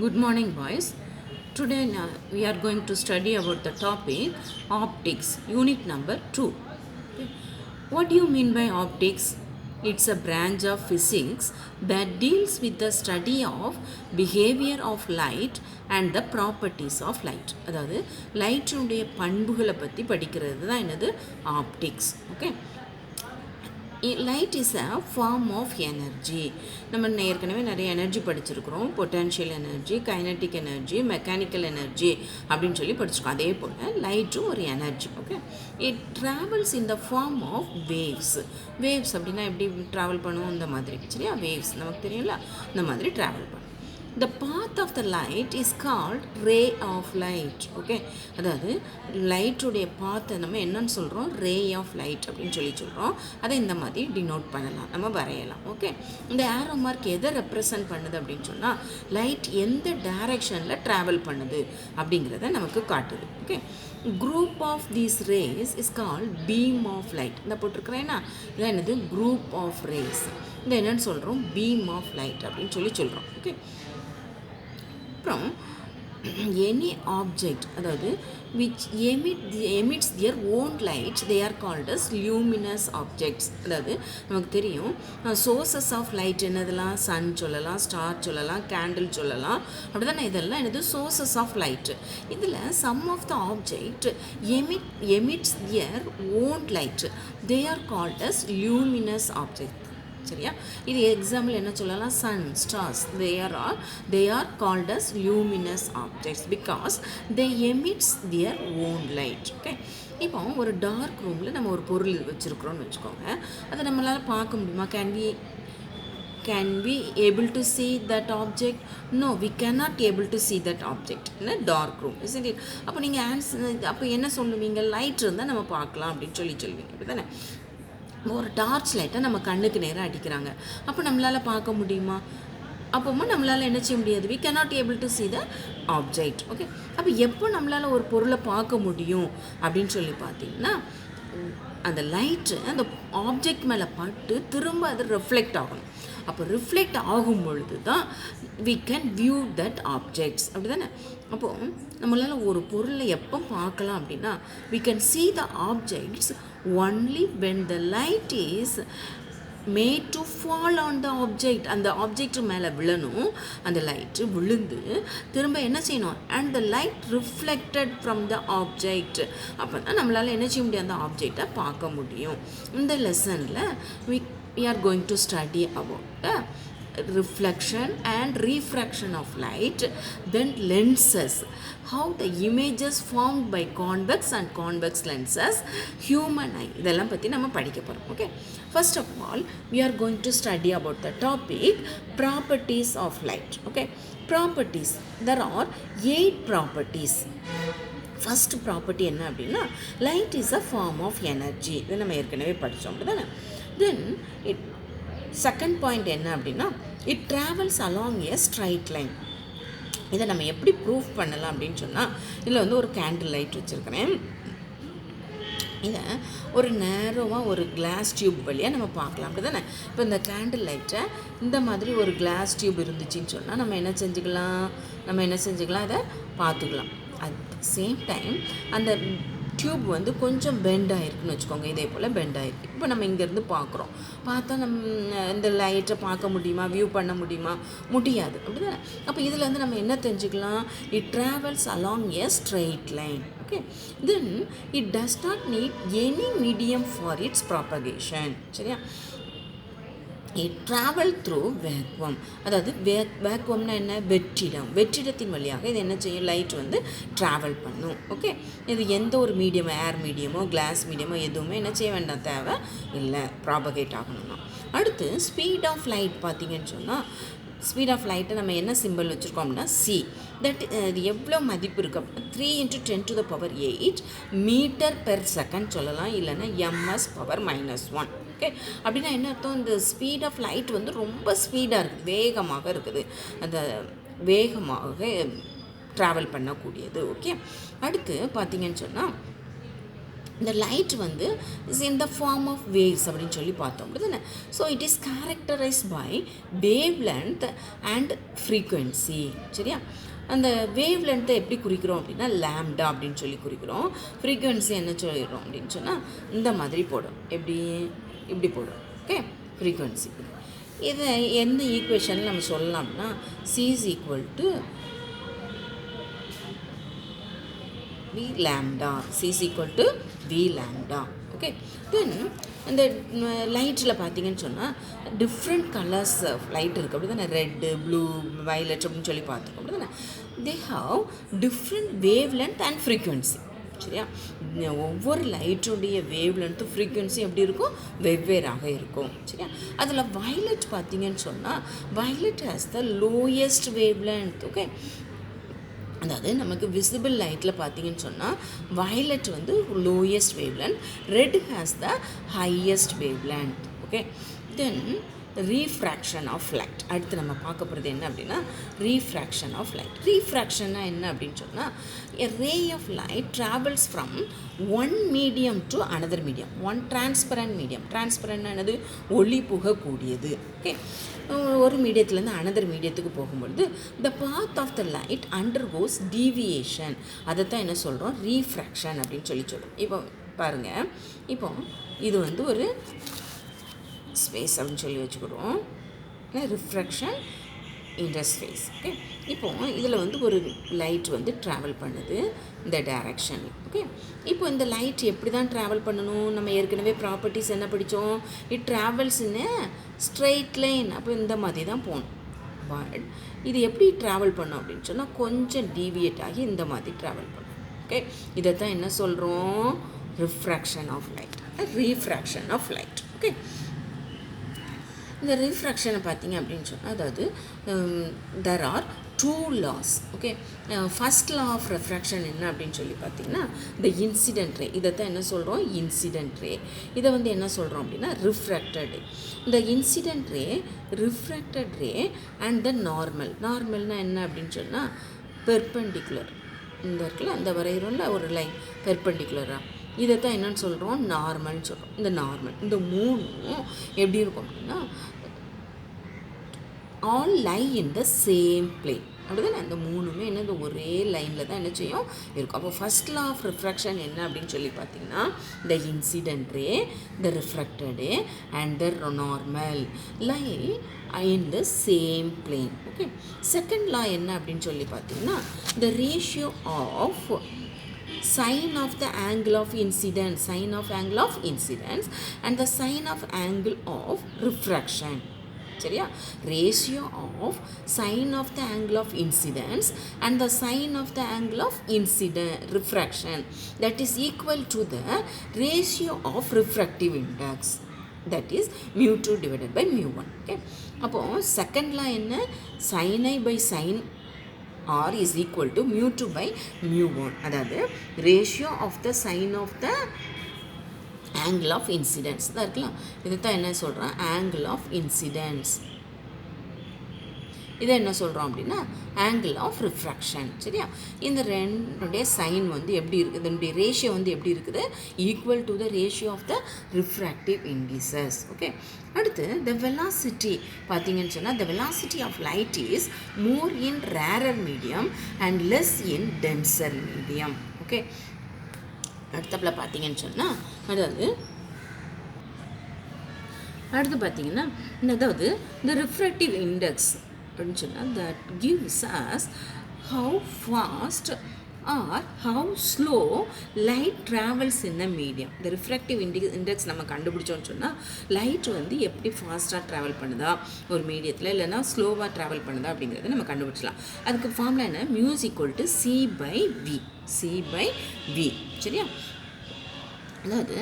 Good morning, boys. Today we are going to study about the topic optics, unit number 2. Okay. What do you mean by optics? It's a branch of physics that deals with the study of behavior of light and the properties of light. அதாவது லைட்டினுடைய பண்புகளை பற்றி படிக்கிறது தான் என்னது optics. Okay, light is a form of energy. நம்ம ஏற்கனவே நிறைய energy படிச்சிருக்கிறோம். Potential energy, kinetic energy, mechanical energy அப்படின்னு சொல்லி படிச்சிருக்கோம். அதே போல் லைட்டும் ஒரு energy. Okay, it travels in the form of waves. Waves அப்படின்னா எப்படி ட்ராவல் பண்ணுவோம்? இந்த மாதிரி. சரியா? வேவ்ஸ் நமக்கு தெரியும்ல, இந்த மாதிரி ட்ராவல் பண்ணும். The path of the light is called ray of light. Okay, அதாவது லைட்டுடைய பாத்தை நம்ம என்னன்னு சொல்கிறோம்? ரே ஆஃப் லைட் அப்படின்னு சொல்கிறோம். அதை இந்த மாதிரி டினோட் பண்ணலாம், நம்ம வரையலாம். ஓகே, இந்த ஆரோ மார்க் எதை ரெப்ரசன்ட் பண்ணுது அப்படின்னு சொன்னால் லைட் எந்த டைரக்ஷனில் ட்ராவல் பண்ணுது அப்படிங்கிறத நமக்கு காட்டுது. Okay, group of these rays is called beam of light. இந்த போட்டிருக்கிறேன்னா இதான் என்னது? Group of rays. இந்த என்னன்னு சொல்கிறோம்? பீம் ஆஃப் லைட் அப்படின்னு சொல்கிறோம். ஓகே, அப்புறம் எனி ஆப்ஜெக்ட் அதாவது which emits their own lights they are called as luminous objects. அதாவது நமக்கு தெரியும் சோர்சஸ் ஆஃப் லைட் என்னதெல்லாம்? சன் சொல்லலாம், ஸ்டார் சொல்லலாம், கேண்டில் சொல்லலாம். அப்படி தானே? இதெல்லாம் என்னது? Sources of light. இதில் some of the object emits their own light they are called as luminous object. சரியா? இது எக்ஸாம்பிள் என்ன சொல்லலாம்? Sun, stars, they are called as luminous objects because they emits their own light. Okay, இப்போ ஒரு dark ரூமில் நம்ம ஒரு பொருள் வச்சுருக்குறோன்னு வச்சுக்கோங்க. அதை நம்மளால் பார்க்க முடியுமா? Can we able to see that object? No, we cannot able to see that object in a dark room, isn't it? அப்போ நீங்கள் அப்போ என்ன சொல்லுவீங்க? லைட் இருந்தால் நம்ம பார்க்கலாம் அப்படின்னு சொல்லுவீங்க. அப்படி தானே? ஒரு டார்ச் லைட்டை நம்ம கண்ணுக்கு நேராக அடிக்கிறாங்க. அப்போ நம்மளால் பார்க்க முடியுமா? அப்போமா நம்மளால் என்ன செய்ய முடியாது? we cannot able to see the object. Okay, அப்போ எப்போ நம்மளால் ஒரு பொருளை பார்க்க முடியும் அப்படின்னு சொல்லி பார்த்தீங்கன்னா அந்த லைட்டு அந்த ஆப்ஜெக்ட் மேலே பட்டு திரும்ப அது ரிஃப்ளெக்ட் ஆகணும். அப்போ ரிஃப்ளெக்ட் ஆகும் பொழுது தான் we can view that objects. அப்படி தானே? அப்போது நம்மளால் ஒரு பொருளை எப்போ பார்க்கலாம் அப்படின்னா we can see the objects only when the light is made to fall on the object. அந்த ஆப்ஜெக்ட் மேலே விழணும், அந்த லைட்டு விழுந்து திரும்ப என்ன செய்யணும்? and the light reflected from the object. அப்போ தான் நம்மளால் என்ன செய்ய முடியும்? அந்த ஆப்ஜெக்டை பார்க்க முடியும். இந்த லெசனில் we are going to study about the reflection and refraction of light, then lenses, how the images formed by convex and convex lenses, human eye, இதெல்லாம் பற்றி நம்ம படிக்க போகிறோம். Okay, first of all we are going to study about the topic properties of light. Okay, properties, there are 8 properties. First property என்ன அப்படின்னா light is a form of energy. இதை நம்ம ஏற்கனவே படித்தோம். அப்படி தானே? தென் செகண்ட் பாயிண்ட் என்ன அப்படின்னா it travels along A straight line. இதை நம்ம எப்படி ப்ரூஃப் பண்ணலாம் அப்படின்னு சொன்னால் இதில் வந்து ஒரு கேண்டில் லைட் வச்சுருக்கிறேன். இதை ஒரு நேரோவாக ஒரு கிளாஸ் டியூப் வழியாக நம்ம பார்க்கலாம். அப்படி தானே? இப்போ இந்த கேண்டில் லைட்டை இந்த மாதிரி ஒரு கிளாஸ் டியூப் இருந்துச்சுன்னு சொன்னால் நம்ம என்ன செஞ்சுக்கலாம்? அதை பார்த்துக்கலாம். அட் த சேம் டைம் அந்த டியூப் வந்து கொஞ்சம் பெண்ட் ஆகிருக்குன்னு வச்சுக்கோங்க. இதே போல் பெண்ட் ஆகிருக்கு. இப்போ நம்ம இங்கேருந்து பார்த்தா நம்ம இந்த லைட்டை பார்க்க முடியுமா? வியூ பண்ண முடியுமா? முடியாது. அப்படி தானே? அப்போ இதில் வந்து நம்ம என்ன தெரிஞ்சுக்கலாம்? It travels along a straight line. Okay, then it does not need any medium for its propagation. சரியா? It travel through vacuum. அதாவது வேக்வம்னா என்ன? வெற்றிடத்தின் வழியாக இது என்ன செய்யும்? லைட் வந்து ட்ராவல் பண்ணும். ஓகே, இது எந்த ஒரு மீடியமோ, ஏர் மீடியமோ, கிளாஸ் மீடியமோ எதுவுமே என்ன செய்ய வேண்டாம், தேவை இல்லை ப்ராபகேட் ஆகணும்னா. அடுத்து ஸ்பீட் ஆஃப் லைட் பார்த்தீங்கன்னு சொன்னால் ஸ்பீட் ஆஃப் லைட்டை நம்ம என்ன சிம்பிள் வச்சுருக்கோம் அப்படின்னா சி. தட் இது எவ்வளோ மதிப்பு இருக்குது அப்படின்னா 3 × 10⁸ மீட்டர் பெர் செகண்ட் சொல்லலாம், இல்லைன்னா ms⁻⁻1. ஓகே, அப்படின்னா என்ன அர்த்தம்? இந்த ஸ்பீட் ஆஃப் லைட் வந்து ரொம்ப ஸ்பீடாக இருக்குது, வேகமாக இருக்குது, அந்த வேகமாக ட்ராவல் பண்ணக்கூடியது. ஓகே, அடுத்து பார்த்தீங்கன்னு சொன்னால் இந்த லைட் வந்து is in the form of waves அப்படின்னு சொல்லி பார்த்தோம் அப்படி தானே. So it is characterized by wavelength and frequency. சரியா, அந்த வேவ் லென்த்தை எப்படி குறிக்கிறோம் அப்படின்னா லாம்டா அப்படின்னு சொல்லி குறிக்கிறோம். ஃப்ரீக்குவென்சி என்ன சொல்லிடுறோம் அப்படின்னு சொன்னால் இந்த மாதிரி போடும். இப்படி போடும். Okay, frequency. இதை எந்த ஈக்குவேஷனில் நம்ம சொல்லலாம் அப்படின்னா C is equal to V lambda. C is equal to V lambda. Okay, then இந்த லைட்டில் பார்த்தீங்கன்னு சொன்னால் டிஃப்ரெண்ட் கலர்ஸ் லைட் இருக்குது அப்படி தானே. ரெட்டு, ப்ளூ, வயலட் அப்படின்னு சொல்லி பார்த்துக்கோம் அப்படி தானே. They have different wave length and frequency. சரியா, ஒவ்வொரு லைட்டுடைய வேவ் லென்த்து ஃப்ரீக்குவென்சி எப்படி இருக்கும், வெவ்வேறாக இருக்கும். சரியா, அதில் வயலட் பார்த்தீங்கன்னு சொன்னால் violet has the lowest wavelength. Okay, அதாவது நமக்கு விசிபிள் லைட்டில் பார்த்தீங்கன்னு சொன்னால் வயலட் வந்து lowest wavelength, red has the highest wavelength. Okay, then refraction of light. அடுத்து நம்ம பார்க்க போகிறது என்ன அப்படின்னா ரீஃப்ராக்ஷன் ஆஃப் லைட். ரீஃப்ராக்ஷன்னா என்ன அப்படின்னு சொன்னால் a ray of light travels from one medium to another medium. One transparent medium. transparent என்னது, ஒளி புகக்கூடியது. ஓகே, ஒரு மீடியத்துலேருந்து அனதர் மீடியத்துக்கு போகும்பொழுது the path of the light undergoes deviation. அதை தான் என்ன சொல்கிறோம், ரீஃப்ராக்ஷன் அப்படின்னு சொல்கிறோம். இப்போ பாருங்கள், இப்போ இது வந்து ஒரு ஸ்பேஸ் அப்படின்னு சொல்லி வச்சுக்கிறோம். ரிஃப்ராக்ஷன் இந்த ஸ்பேஸ். ஓகே, இப்போ இதில் வந்து ஒரு லைட் வந்து ட்ராவல் பண்ணுது இந்த டைரக்ஷன். ஓகே, இப்போ இந்த லைட் எப்படி தான் ட்ராவல் பண்ணணும், நம்ம ஏற்கனவே ப்ராப்பர்ட்டிஸ் என்ன படித்தோம், it travels in straight line. அப்போ இந்த மாதிரி தான் போகணும். பட் இது எப்படி ட்ராவல் பண்ணோம் அப்படின்னு சொன்னால் கொஞ்சம் டீவியேட் ஆகி இந்த மாதிரி ட்ராவல் பண்ணும். ஓகே, இதை தான் என்ன சொல்கிறோம், refraction of light, refraction of light. Okay, இந்த ரீஃப்ராக்ஷனை பார்த்தீங்க அப்படின்னு சொன்னால் அதாவது there are 2 laws. Okay, first law of refraction என்ன அப்படின்னு சொல்லி பார்த்தீங்கன்னா இந்த இன்சிடென்ட் ரே. இதை தான் என்ன சொல்கிறோம், இன்சிடென்ட் ரே. இதை வந்து என்ன சொல்கிறோம் அப்படின்னா ரிஃப்ராக்டட் ரே. இந்த incident ray, refracted ray and the normal. நார்மல்னால் என்ன அப்படின்னு சொன்னால் பெர்பெண்டிகுலர். இந்த இருக்குல்ல, அந்த வரைகிறோம்ல ஒரு லைன் பெர்பெண்டிகுலராக, இதை தான் என்னென்னு சொல்கிறோம், நார்மல்னு சொல்கிறோம். இந்த நார்மல், இந்த மூணும் எப்படி இருக்கும் அப்படின்னா all lie in the same plane. அப்படி தானே, அந்த மூணுமே என்ன இந்த ஒரே லைனில் தான் என்ன செய்யும் இருக்கும். அப்போ ஃபஸ்ட் லா ஆஃப் ரிஃப்ராக்ஷன் என்ன அப்படின்னு சொல்லி பார்த்தீங்கன்னா the incident ray, the refracted ray and the normal lie in the same plane. Okay, second law என்ன அப்படின்னு சொல்லி பார்த்தீங்கன்னா the ratio of sin of the angle of incidence, sin of angle of incidence and the sin of angle of refraction. சரியா, ratio of sine of the angle of incidence and the sine of the angle of refraction that is equal to the ratio of refractive index, that is mu2 divided by mu1. Okay, அப்போது second law என்ன, sin I by sin R is equal to mu2 by mu1. அதாவது ratio of the sine of the angle of incidence தான் இருக்கலாம். இது தான் என்ன சொல்கிறோம், angle of incidence. இதை என்ன சொல்கிறோம் அப்படின்னா ஆங்கிள் ஆஃப் ரிஃப்ராக்ஷன். சரியா, இந்த ரெண்டுடைய சைன் வந்து எப்படி இருக்குது, இதனுடைய ரேஷியோ வந்து எப்படி இருக்குது, equal to the ratio of the refractive indices. Okay, அடுத்து த வெலாசிட்டி பார்த்தீங்கன்னு சொன்னால் the velocity of light is more in rarer medium and less in denser medium. Okay, அடுத்தப்பில் பார்த்தீங்கன்னு சொன்னால் அடுத்து பார்த்தீங்கன்னா அதாவது இந்த ரிஃப்ராக்டிவ் இண்டெக்ஸ் அப்படின்னு சொன்னால் that gives us how fast or how slow light travels in a medium. இந்த ரிஃப்ராக்டிவ் இண்டெக்ஸ் நம்ம கண்டுபிடிச்சோன்னு சொன்னால் லைட் வந்து எப்படி ஃபாஸ்ட்டாக ட்ராவல் பண்ணுதா ஒரு மீடியத்தில், இல்லைனா ஸ்லோவாக ட்ராவல் பண்ணுதா அப்படிங்கிறத நம்ம கண்டுபிடிச்சலாம். அதுக்கு ஃபார்முலா என்ன, mu is equal to C by V. சரியா, அதாவது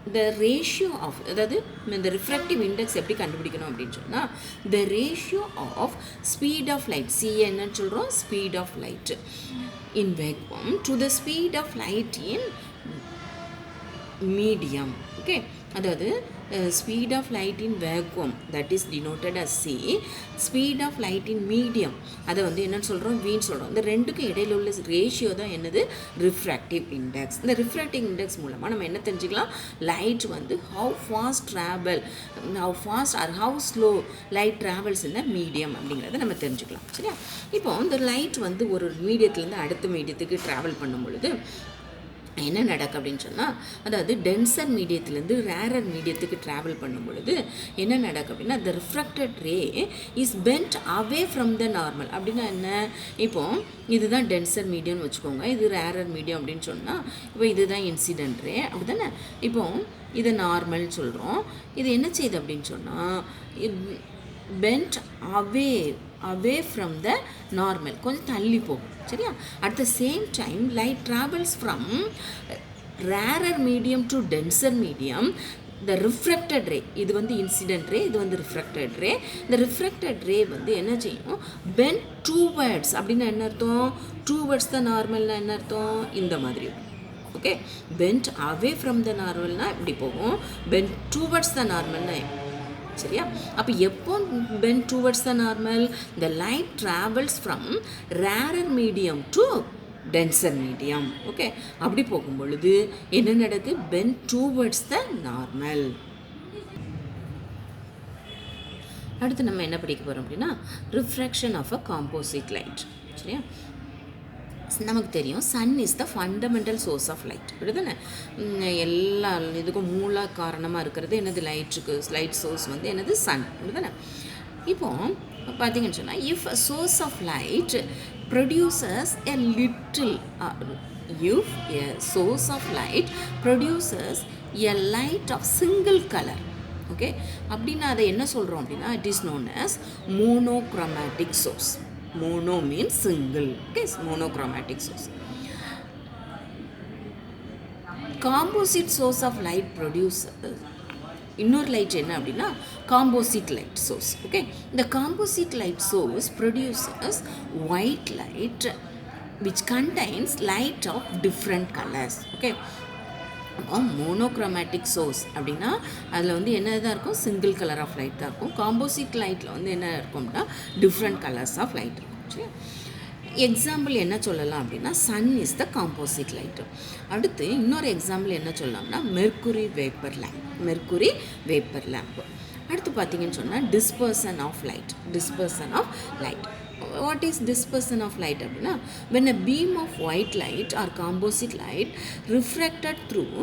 இந்த ரேஷியோ ஆஃப், அதாவது இந்த ரிஃப்ராக்டிவ் இண்டெக்ஸ் எப்படி கண்டுபிடிக்கணும் அப்படின்னு சொன்னால் the ratio of speed of light, C என்னன்னு சொல்கிறோம், speed of light in vacuum to the speed of light in medium. Okay, அதாவது speed of light in vacuum, that is denoted as c. Speed of light in medium, அதை வந்து என்னன்னு சொல்கிறோம், vன்னு சொல்கிறோம். இந்த ரெண்டுக்கும் இடையில உள்ள ரேஷியோ தான் என்னது, ரிஃப்ராக்டிவ் இண்டெக்ஸ். இந்த ரிஃப்ராக்டிவ் இண்டெக்ஸ் மூலமாக நம்ம என்ன தெரிஞ்சுக்கலாம், லைட் வந்து how fast travel, how fast or how slow light travels இந்த மீடியம் அப்படிங்கிறத நம்ம தெரிஞ்சுக்கலாம். சரியா? இப்போ இந்த லைட் வந்து ஒரு மீடியத்துலேருந்து அடுத்த மீடியத்துக்கு ட்ராவல் பண்ணும் பொழுது என்ன நடக்கும் அப்படின்னு சொன்னால், அதாவது டென்சர் மீடியத்துலேருந்து ரேரர் மீடியத்துக்கு ட்ராவல் பண்ணும் பொழுது என்ன நடக்கும் அப்படின்னா, the refracted ray is bent away from the normal. அப்படின்னா என்ன, இப்போ இதுதான் டென்சர் மீடியம்னு வச்சுக்கோங்க, இது ரேரர் மீடியம் அப்படின்னு சொன்னால், இப்போ இதுதான் இன்சிடென்ட் ரே அப்படி தானே. இப்போ இதை நார்மல்னு சொல்கிறோம். இது என்ன செய்யுது அப்படின்னு சொன்னால், bent away from the normal, கொஞ்சம் தள்ளி போகும். சரியா? At the same time light travels from rarer medium to denser medium. The refracted ray, இது வந்து இன்சிடென்ட் ரே, இது வந்து ரிஃப்ராக்டட் ரே. இந்த ரிஃப்ராக்டட் ரே வந்து என்ன செய்யும், பென்ட் டூவர்ட்ஸ். அப்படின்னா என்ன அர்த்தம், டூவர்ட்ஸ் த நார்மல்னா என்ன அர்த்தம், இந்த மாதிரி. Okay, bent away from the நார்மல்னா இப்படி போகும், பென்ட் டூவர்ட்ஸ் த நார்மல்னா. சரியா? அப்போ எப்போ bent towards the normal, the light travels from rarer medium to denser medium. Okay, அப்படி போகும் பொழுது என்ன நடக்குது, பென்ட் டுவர்ட்ஸ் த நார்மல். அடுத்து நம்ம என்ன படிக்க போகிறோம் அப்படின்னா, refraction of a composite light. சரியா? நமக்கு தெரியும், sun is the fundamental source of light. இப்படி தானே, எல்லா இதுக்கும் மூல காரணமாக இருக்கிறது என்னது, லைட்டுக்கு. லைட் சோர்ஸ் வந்து என்னது, சன். இப்படி தானே. இப்போ பார்த்தீங்கன்னு சொன்னால், if a source of light produces a little, if a source of light produces a light of single colour. Okay, அப்படின்னா அதை என்ன சொல்கிறோம் அப்படின்னா, it is known as monochromatic source. Mono means single. Okay, monochromatic source. Composite source of light produces இன்னொரு light என்ன அப்படின்னா, composite light source. Okay, இந்த composite light source produces white light which contains light of different colors. Okay, அப்போ monochromatic source அப்படின்னா அதில் வந்து என்ன தான் இருக்கும், சிங்கிள் கலர் ஆஃப் லைட் தான் இருக்கும். காம்போசிட் லைட்டில் வந்து என்ன இருக்கும் அப்படின்னா, டிஃப்ரெண்ட் கலர்ஸ் ஆஃப் லைட் இருக்கும். சரி, எக்ஸாம்பிள் என்ன சொல்லலாம் அப்படின்னா, sun is the composite light. அடுத்து இன்னொரு எக்ஸாம்பிள் என்ன சொல்லலாம்னா, மெர்க்குரி வேப்பர் லேம்ப். அடுத்து பார்த்தீங்கன்னு சொன்னால், dispersion of light. What is dispersion of light அப்படின்னா, when a beam of white light or composite light refracted through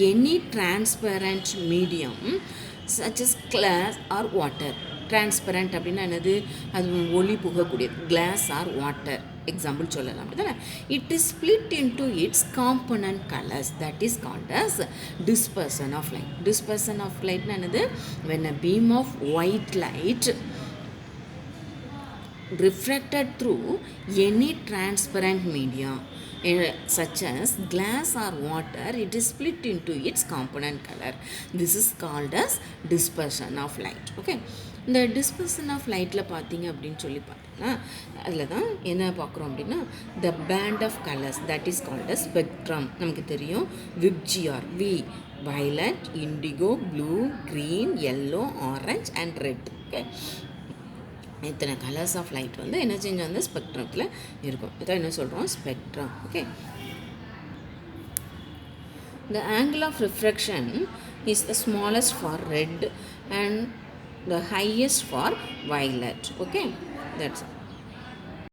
any transparent medium such as glass or water. Transparent அப்படின்னா என்னது, அது ஒளி புகக்கூடியது, glass or water example சொல்லலாம். அப்படிதானே, it is split into its component colors, that is called as dispersion of light. Dispersion of light என்னது, when a beam of white light refracted through any transparent media such as glass or water, it is split into its component color. This is called as dispersion of light. Okay, இந்த dispersion of lightல பார்த்தீங்க அப்படின்னு சொல்லி பார்த்தீங்கன்னா, அதில் தான் என்ன பார்க்குறோம் அப்படின்னா, the band of colors, that is called as spectrum. நமக்கு தெரியும், VIBGYOR, V violet, indigo, blue, green, yellow, orange and red. Okay, இத்தனை கலர்ஸ் ஆஃப் லைட் வந்து என்ன செஞ்சு வந்து ஸ்பெக்ட்ரத்தில் இருக்கும். இதான் என்ன சொல்கிறோம், spectrum. Okay, the angle of refraction is the smallest for red and the highest for violet. Okay, that's